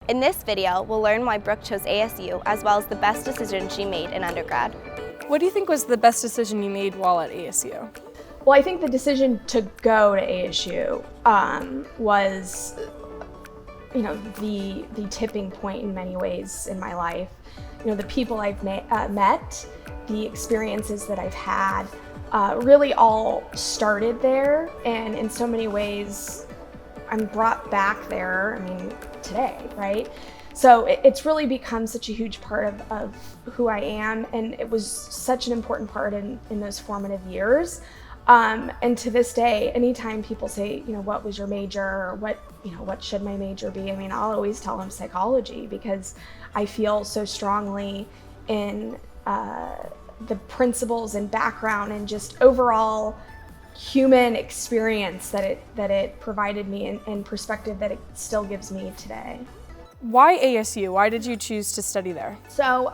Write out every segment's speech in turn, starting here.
In this video, we'll learn why Brooke chose ASU as well as the best decision she made in undergrad. What do you think was the best decision you made while at ASU? Well, I think the decision to go to ASU was, the tipping point in many ways in my life. The people I've met, the experiences that I've had, really all started there, and in so many ways, I'm brought back there, today, right? So it's really become such a huge part of who I am, and it was such an important part in those formative years. And to this day, anytime people say, what was your major, or what should my major be? I'll always tell them psychology, because I feel so strongly in the principles and background and just overall human experience that it provided me and perspective that it still gives me today. Why ASU? Why did you choose to study there? So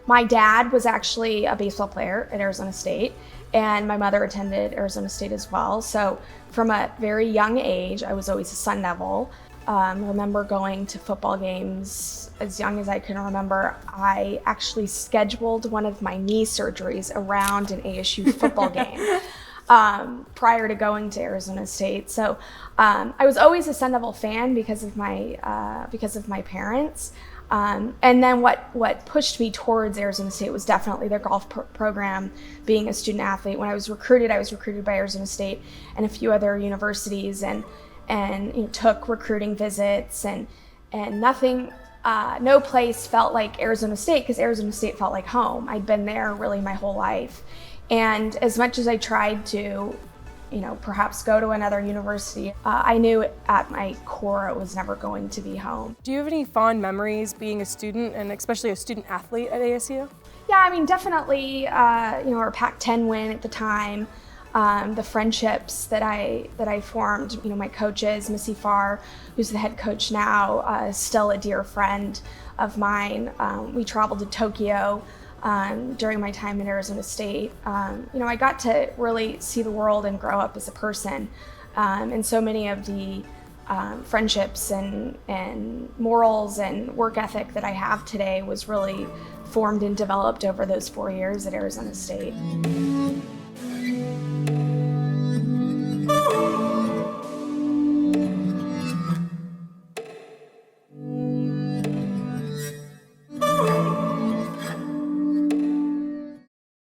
my dad was actually a baseball player at Arizona State, and my mother attended Arizona State as well. So from a very young age, I was always a Sun Devil. I remember going to football games as young as I can remember. I actually scheduled one of my knee surgeries around an ASU football game prior to going to Arizona State. So I was always a Sun Devil fan because of my parents. And then what pushed me towards Arizona State was definitely their golf program. Being a student athlete, when I was recruited by Arizona State and a few other universities, and took recruiting visits, and nothing, no place felt like Arizona State, because Arizona State felt like home. I'd been there really my whole life, and as much as I tried to, perhaps go to another university, I knew at my core it was never going to be home. Do you have any fond memories being a student, and especially a student athlete at ASU? Yeah, definitely, our Pac-10 win at the time, the friendships that I formed, my coaches, Missy Farr, who's the head coach now, is still a dear friend of mine. We traveled to Tokyo during my time in Arizona State. I got to really see the world and grow up as a person. And so many of the friendships and morals and work ethic that I have today was really formed and developed over those 4 years at Arizona State.